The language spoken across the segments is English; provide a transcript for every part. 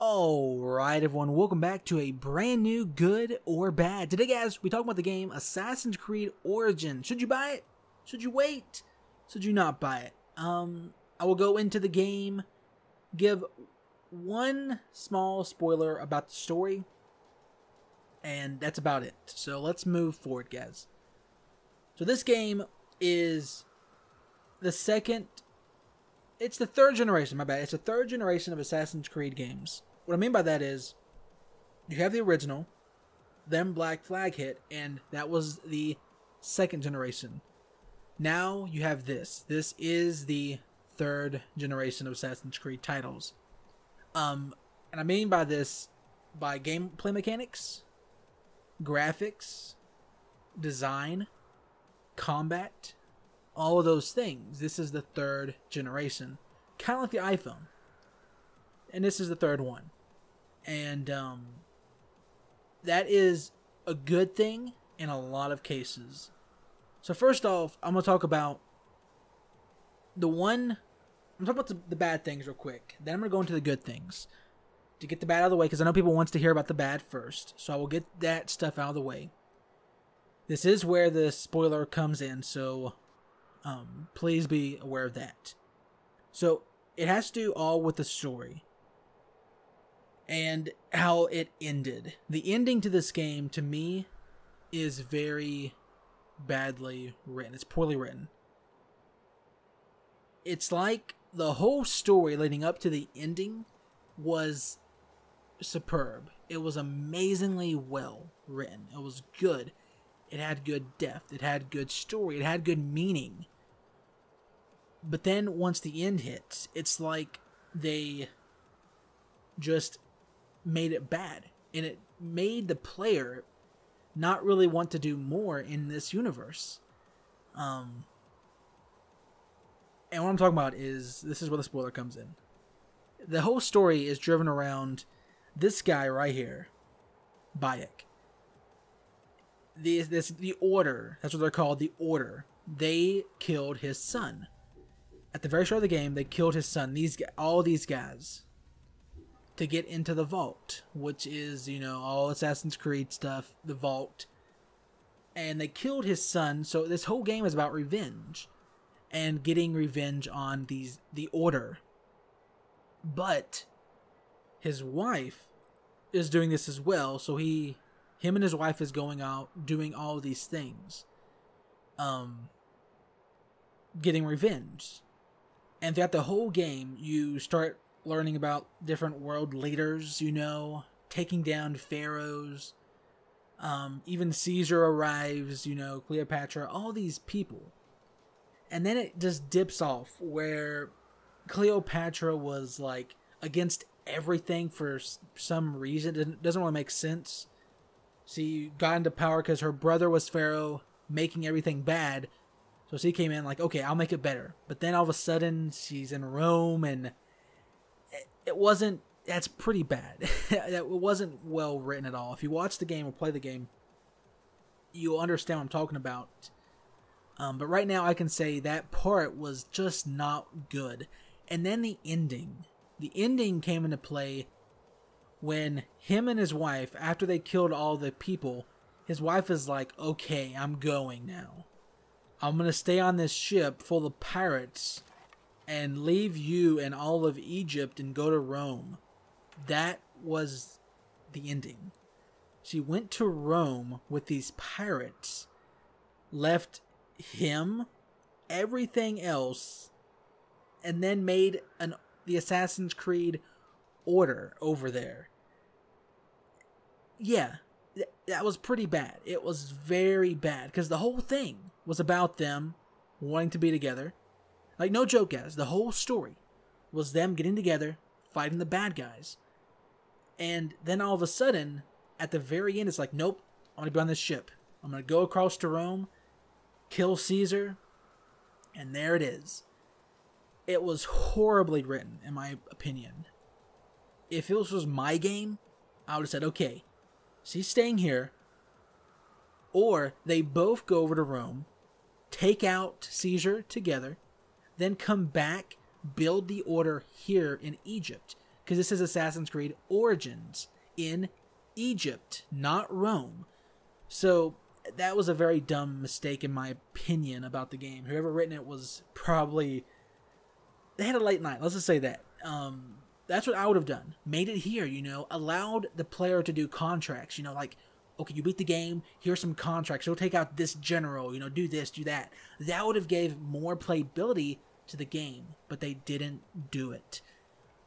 Alright everyone, welcome back to a brand new Good or Bad. Today guys, we talk about the game Assassin's Creed Origins. Should you buy it? Should you wait? Should you not buy it? I will go into the game, give one small spoiler about the story, and that's about it. So let's move forward guys. So this game is the third generation, my bad. It's the third generation of Assassin's Creed games. What I mean by that is, you have the original, then Black Flag hit, and that was the second generation. Now you have this. This is the third generation of Assassin's Creed titles. And I mean by this, by gameplay mechanics, graphics, design, combat, all of those things. This is the third generation. Kind of like the iPhone. And this is the third one. And that is a good thing in a lot of cases. So first off, I'm going to talk about the bad things real quick. Then I'm going to go into the good things. To get the bad out of the way, because I know people wants to hear about the bad first. So I will get that stuff out of the way. This is where the spoiler comes in, so please be aware of that. So it has to do all with the story and how it ended. The ending to this game, to me, is very badly written. It's poorly written. It's like the whole story leading up to the ending was superb. It was amazingly well written. It was good. It had good depth. It had good story. It had good meaning. But then once the end hits, it's like they just made it bad. And it made the player not really want to do more in this universe. And what I'm talking about is, this is where the spoiler comes in. The whole story is driven around this guy right here, Bayek. The Order, that's what they're called, the Order. They killed his son. At the very start of the game, they killed his son, all these guys, to get into the vault, which is, you know, all Assassin's Creed stuff, the vault. And they killed his son, so this whole game is about revenge, and getting revenge on the Order. But his wife is doing this as well, so him and his wife is going out doing all of these things, getting revenge. And throughout the whole game, you start learning about different world leaders, you know, taking down pharaohs. Even Caesar arrives, you know, Cleopatra, all these people. And then it just dips off where Cleopatra was like against everything for some reason. It doesn't really make sense. She got into power because her brother was pharaoh, making everything bad. So she came in like, okay, I'll make it better. But then all of a sudden, she's in Rome, and that's pretty bad. It wasn't well written at all. If you watch the game or play the game, you'll understand what I'm talking about. But right now, I can say that part was just not good. And then the ending. The ending came into play when him and his wife, after they killed all the people, his wife is like, okay, I'm going now. I'm going to stay on this ship full of pirates and leave you and all of Egypt and go to Rome. That was the ending. She went to Rome with these pirates, left him, everything else, and then made the Assassin's Creed Order over there. Yeah, that was pretty bad. It was very bad, because the whole thing was about them wanting to be together. Like, no joke, guys. The whole story was them getting together, fighting the bad guys. And then all of a sudden, at the very end, it's like, nope, I'm going to be on this ship. I'm going to go across to Rome, kill Caesar, and there it is. It was horribly written, in my opinion. If this was my game, I would have said, okay, she's staying here, or they both go over to Rome, take out Caesar together, then come back, build the Order here in Egypt. because this is Assassin's Creed Origins in Egypt, not Rome. So that was a very dumb mistake in my opinion about the game. Whoever written it was probably, they had a late night. Let's just say that. That's what I would have done. Made it here, allowed the player to do contracts, like, okay, you beat the game, here's some contracts. You'll take out this general, do this, do that. That would have gave more playability to the game, but they didn't do it.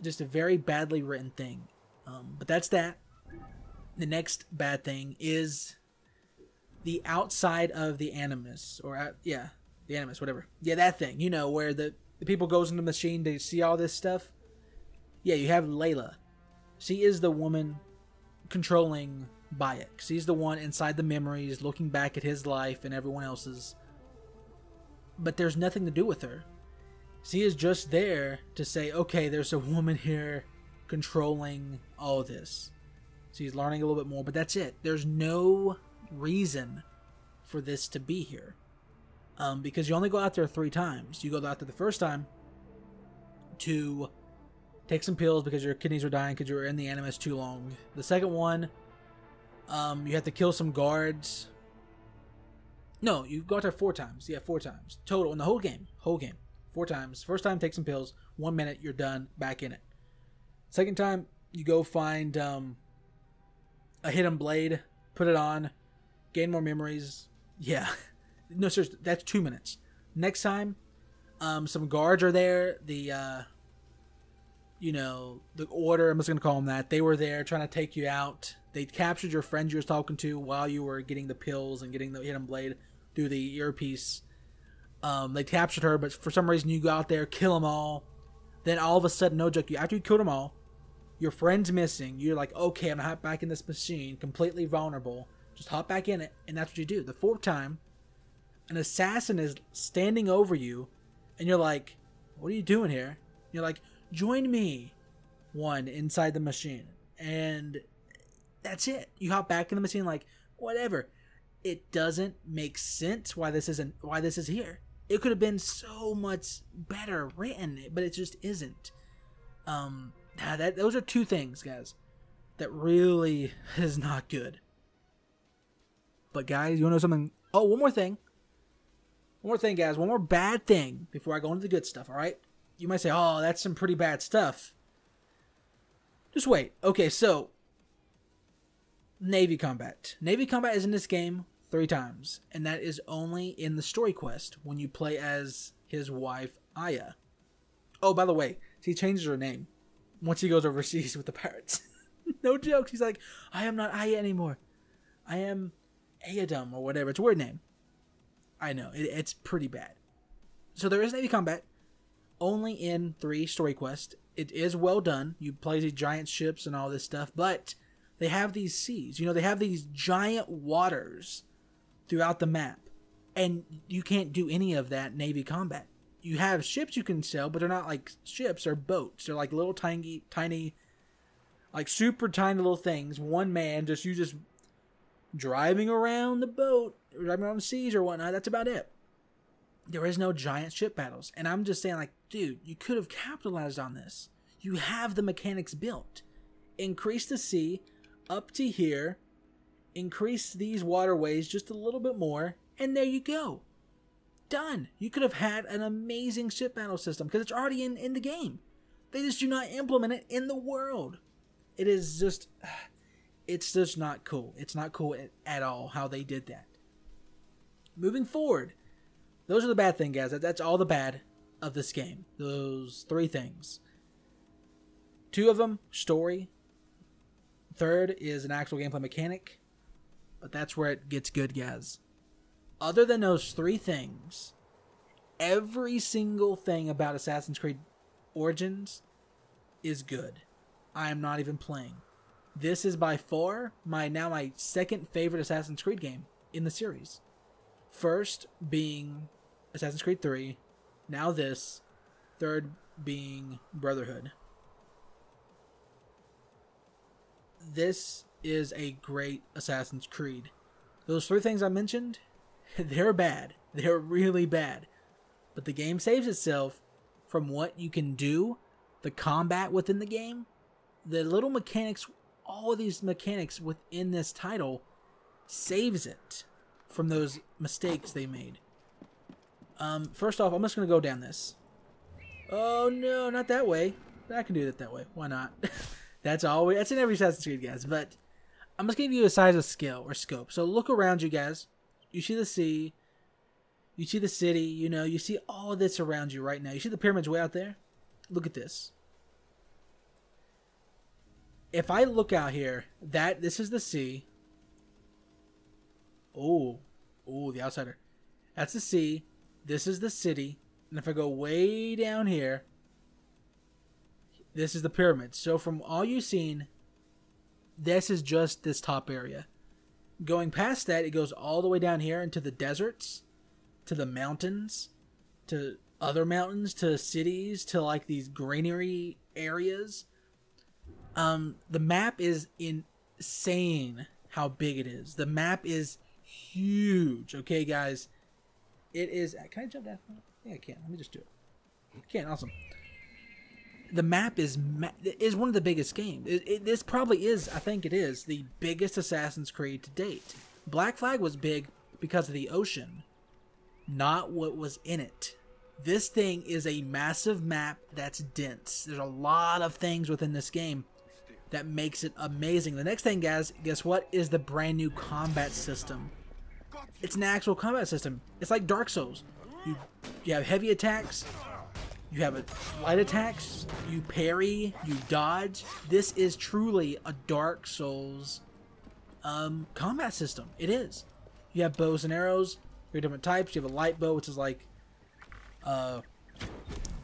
Just a very badly written thing. But that's that. The next bad thing is the outside of the Animus, or the Animus, whatever. Yeah, that thing, where the people goes in the machine to see all this stuff. Yeah, you have Layla. She is the woman controlling Bayek. She's the one inside the memories, looking back at his life and everyone else's. But there's nothing to do with her. She is just there to say, okay, there's a woman here controlling all this. She's learning a little bit more, but that's it. There's no reason for this to be here. Because you only go out there 3 times. You go out there the first time to take some pills because your kidneys are dying because you were in the Animus too long. The second one, you have to kill some guards. No, you go out there 4 times. Yeah, 4 times. Total in the whole game. 4 times. First time, take some pills. 1 minute, you're done. Back in it. Second time, you go find a hidden blade. Put it on. Gain more memories. Yeah. No, seriously, that's 2 minutes. Next time, some guards are there. The order, I'm just going to call them that. They were there trying to take you out. They captured your friend you were talking to while you were getting the pills and getting the hidden blade through the earpiece. They captured her, but for some reason you go out there, kill them all. Then all of a sudden, no joke, after you killed them all, your friend's missing. You're like, okay, I'm going to hop back in this machine, completely vulnerable. Just hop back in it, and that's what you do. The 4th time, an assassin is standing over you, and you're like, what are you doing here? You're like, join me, one, inside the machine. And that's it. You hop back in the machine like, whatever. It doesn't make sense why this is here. It could have been so much better written, but it just isn't. Those are 2 things, guys, that really is not good. But guys, you want to know something? Oh, one more thing. One more thing, guys. One more bad thing before I go into the good stuff, all right? You might say, oh, that's some pretty bad stuff. Just wait. Okay, so Navy combat. Navy combat is in this game 3 times, and that is only in the story quest when you play as his wife, Aya. Oh, by the way, she changes her name once he goes overseas with the pirates. No joke. She's like, I am not Aya anymore. I am Ayadum or whatever. It's a weird name. I know. It's pretty bad. So there is Navy combat only in 3 story quests. It is well done. You play these giant ships and all this stuff, but they have these seas. They have these giant waters throughout the map, and you can't do any of that Navy combat. You have ships you can sail, but they're not like ships or boats. They're like little tiny, like super tiny little things. One man, you just driving around the boat, driving around the seas or whatnot. That's about it. There is no giant ship battles. And I'm just saying, like, dude, you could have capitalized on this. You have the mechanics built. Increase the sea up to here. Increase these waterways just a little bit more. And there you go. Done. You could have had an amazing ship battle system because it's already in the game. They just do not implement it in the world. It is just... It's just not cool. It's not cool at all how they did that. Moving forward, those are the bad things, guys. That's all the bad of this game. Those 3 things. 2 of them, story. 3rd is an actual gameplay mechanic. But that's where it gets good, guys. Other than those 3 things, every single thing about Assassin's Creed Origins is good. I am not even playing. This is by far my 2nd favorite Assassin's Creed game in the series. First being Assassin's Creed 3, now this, 3rd being Brotherhood. This is a great Assassin's Creed. Those 3 things I mentioned, they're bad. They're really bad. But the game saves itself from what you can do, the combat within the game. the little mechanics, all of these mechanics within this title saves it from those mistakes they made. First off, I'm just going to go down this. Oh no, not that way. I can do it that way. Why not? That's in every Assassin's Creed, guys. But I'm just going to give you a size of scale or scope. So look around you, guys. You see the sea. You see the city. You know, you see all of this around you right now. You see the pyramids way out there? Look at this. If I look out here, this is the sea. Oh, the outsider. That's the sea. This is the city. And if I go way down here, this is the pyramid. So from all you've seen, this is just this top area. Going past that, it goes all the way down here into the deserts, to the mountains, to other mountains, to cities, to like these granary areas. The map is insane how big it is. The map is huge. Okay, guys. It is... Can I jump down? Yeah, I can. Let me just do it. I can. Awesome. The map is one of the biggest games. This probably is, I think it is, the biggest Assassin's Creed to date. Black Flag was big because of the ocean, not what was in it. This thing is a massive map that's dense. There's a lot of things within this game that makes it amazing. The next thing, guys, guess what? Is the brand new combat system. It's an actual combat system. It's like Dark Souls. You have heavy attacks. You have light attacks. You parry. You dodge. This is truly a Dark Souls combat system. It is. You have bows and arrows. Very different types. You have a light bow, which is like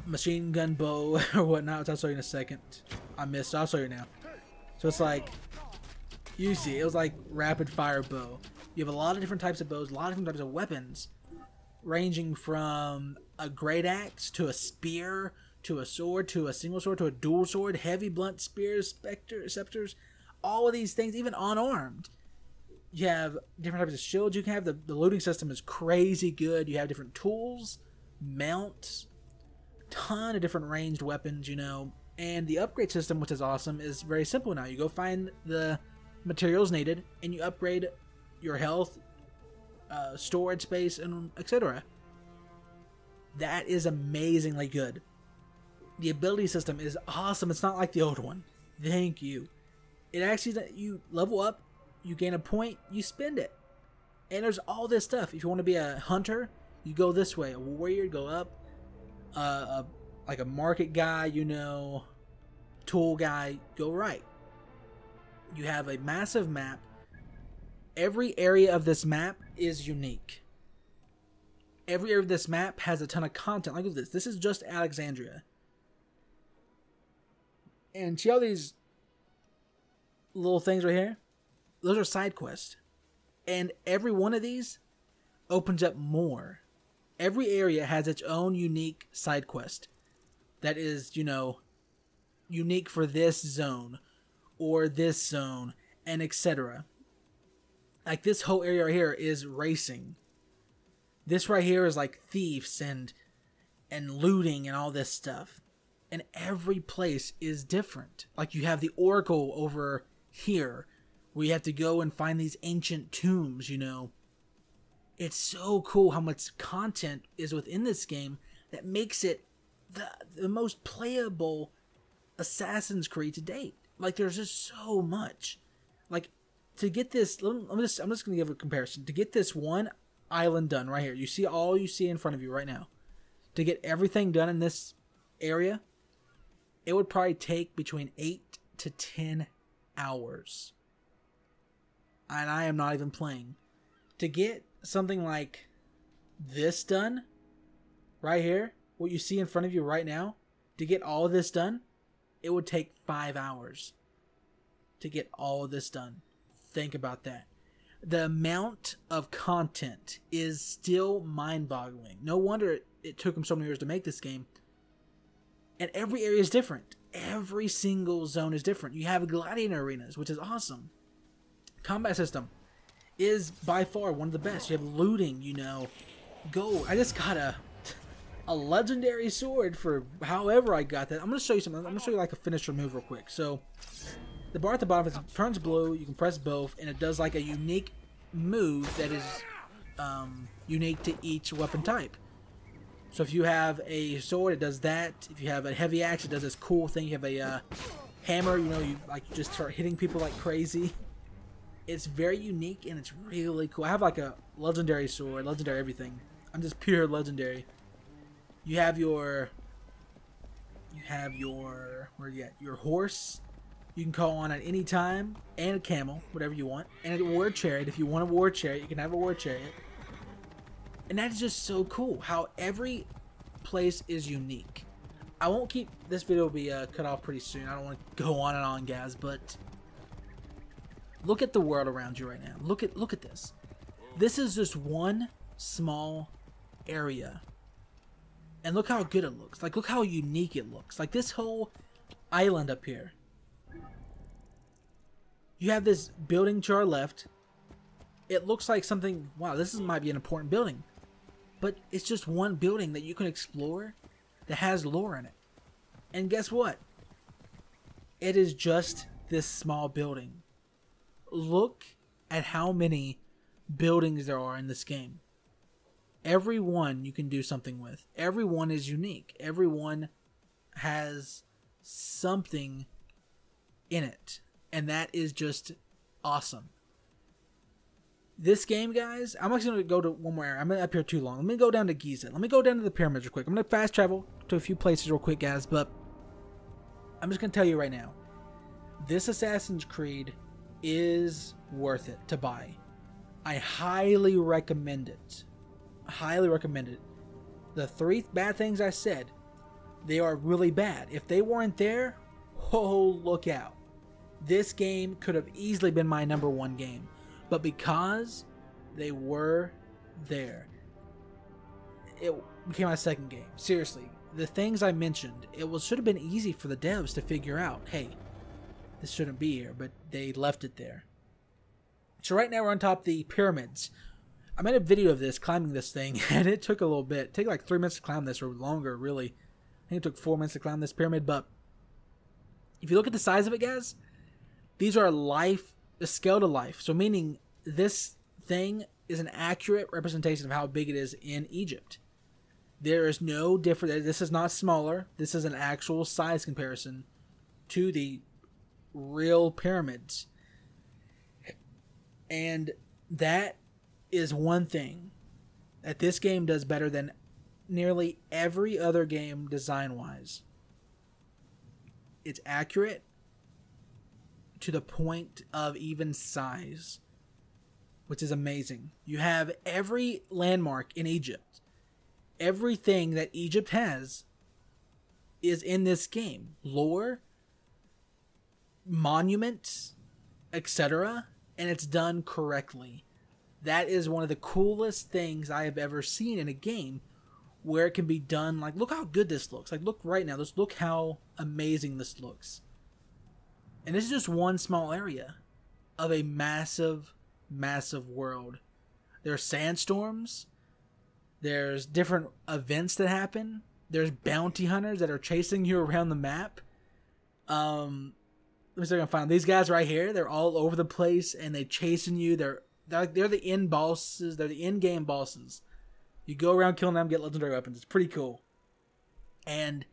machine gun bow or whatnot, which I'll show you in a second. I missed, so I'll show you now. So it's like, you see, it was like rapid fire bow. You have a lot of different types of bows, a lot of different types of weapons, ranging from a great axe to a spear to a sword to a single sword to a dual sword, heavy blunt spears, scepters, all of these things, even unarmed. You have different types of shields you can have. The looting system is crazy good. You have different tools, mounts, ton of different ranged weapons, you know. And the upgrade system, which is awesome, is very simple now. You go find the materials needed and you upgrade your health, storage space, and etc. That is amazingly good. The ability system is awesome. It's not like the old one. Thank you. It actually, you level up, you gain a point, you spend it. And there's all this stuff. If you want to be a hunter, you go this way. A warrior, go up. Like a market guy, you know, tool guy, go right. You have a massive map. Every area of this map is unique. Every area of this map has a ton of content. Look at this. This is just Alexandria. And see all these little things right here? Those are side quests. And every one of these opens up more. Every area has its own unique side quest that is, you know, unique for this zone or this zone and etc. Like this whole area right here is racing. This right here is like thieves and looting and all this stuff. And every place is different. Like you have the Oracle over here where you have to go and find these ancient tombs, you know. It's so cool how much content is within this game that makes it the most playable Assassin's Creed to date. Like there's just so much. Like to get this, I'm just going to give a comparison. To get this one island done right here, you see all you see in front of you right now. To get everything done in this area, it would probably take between 8 to 10 hours. And I am not even playing. To get something like this done right here, what you see in front of you right now, to get all of this done, it would take 5 hours to get all of this done. Think about that. The amount of content is still mind-boggling. No wonder it took them so many years to make this game. And every area is different. Every single zone is different. You have gladiator arenas, which is awesome. Combat system is by far one of the best. You have looting, you know. Gold. I just got a a legendary sword for however I got that. I'm going to show you something. I'm going to show you like a finisher move real quick. So the bar at the bottom, if it turns blue, you can press both, and it does like a unique move that is unique to each weapon type. So if you have a sword, it does that. If you have a heavy axe, it does this cool thing. You have a hammer, you know, you just start hitting people like crazy. It's very unique and it's really cool. I have like a legendary sword, legendary everything. I'm just pure legendary. You have your where you at? Your horse. You can call on at any time, and a camel, whatever you want, and a war chariot. If you want a war chariot, you can have a war chariot. And that is just so cool how every place is unique. I won't keep this video will be cut off pretty soon. I don't want to go on and on, guys, but look at the world around you right now. Look at this. This is just one small area. And look how good it looks. Like, look how unique it looks. Like, this whole island up here. You have this building to our left. It looks like something, wow, this might be an important building. But it's just one building that you can explore that has lore in it. And guess what? It is just this small building. Look at how many buildings there are in this game. Every one you can do something with. Every one is unique. Every one has something in it. And that is just awesome. This game, guys, I'm actually going to go to one more area. I'm up here too long. Let me go down to Giza. Let me go down to the pyramids real quick. I'm going to fast travel to a few places real quick, guys. But I'm just going to tell you right now. This Assassin's Creed is worth it to buy. I highly recommend it. Highly recommend it. The 3 bad things I said, they are really bad. If they weren't there, oh, look out. This game could have easily been my #1 game. But because they were there, it became my second game. Seriously, the things I mentioned, should have been easy for the devs to figure out. Hey, this shouldn't be here, but they left it there. So right now we're on top of the pyramids. I made a video of this, climbing this thing, and it took a little bit. It took like 3 minutes to climb this, or longer, really. I think it took 4 minutes to climb this pyramid, but if you look at the size of it, guys, these are a scale to life. So meaning this thing is an accurate representation of how big it is in Egypt. There is no difference. This is not smaller. This is an actual size comparison to the real pyramids. And that is one thing that this game does better than nearly every other game design-wise. It's accurate to the point of even size, which is amazing. You have every landmark in Egypt. Everything that Egypt has is in this game. Lore, monuments, etc. And it's done correctly. That is one of the coolest things I have ever seen in a game, where it can be done. Like, look how good this looks. Like, look right now. Just look how amazing this looks. And this is just one small area of a massive, massive world. There are sandstorms. There's different events that happen. There's bounty hunters that are chasing you around the map. Let me see if I can find these guys right here. They're all over the place and they're chasing you. They're the end bosses. They're the end game bosses. You go around killing them, get legendary weapons. It's pretty cool. And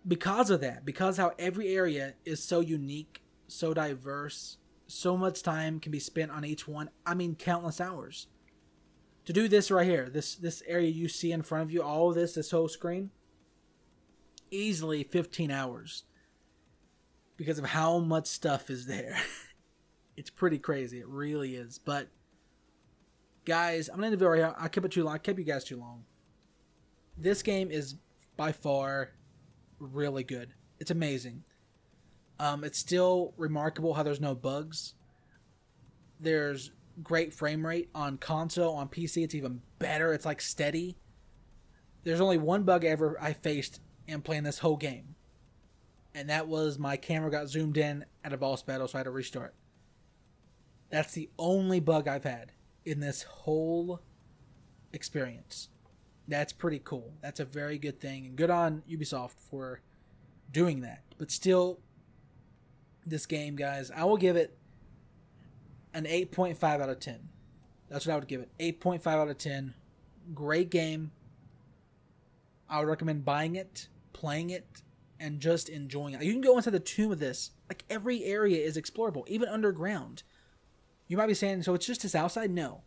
because of that, because how every area is so unique, so diverse, so much time can be spent on each one. I mean, countless hours. To do this right here, this area you see in front of you, all of this whole screen, easily 15 hours. Because of how much stuff is there. It's pretty crazy. It really is. But, guys, I'm going to end the video right here. I kept it too long. I kept you guys too long. This game is by far really good. It's amazing. It's still remarkable how there's no bugs. There's great frame rate on console. On PC, it's even better. It's like steady. There's only one bug ever I faced in playing this whole game. And that was my camera got zoomed in at a boss battle, so I had to restart. That's the only bug I've had in this whole experience. That's pretty cool. That's a very good thing, and good on Ubisoft for doing that. But still, this game, guys, I will give it an 8.5 out of 10. That's what I would give it. 8.5 out of 10. Great game. I would recommend buying it, playing it, and just enjoying it. You can go into the tomb of this. Like, every area is explorable, even underground. You might be saying, so it's just this outside? No.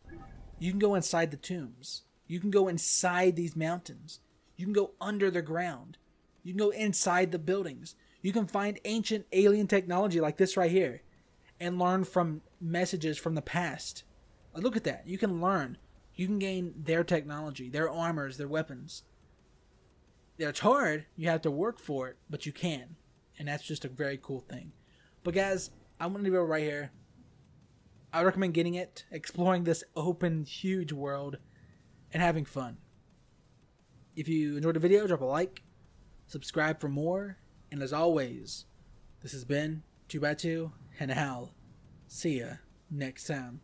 You can go inside the tombs. You can go inside these mountains. You can go under the ground. You can go inside the buildings. You can find ancient alien technology like this right here and learn from messages from the past. Like, look at that. You can learn. You can gain their technology, their armors, their weapons. It's hard. You have to work for it, but you can. And that's just a very cool thing. But guys, I'm going to leave it right here. I recommend getting it, exploring this open, huge world, and having fun. If you enjoyed the video, drop a like, subscribe for more, and as always, this has been 2x2, and I'll see ya next time.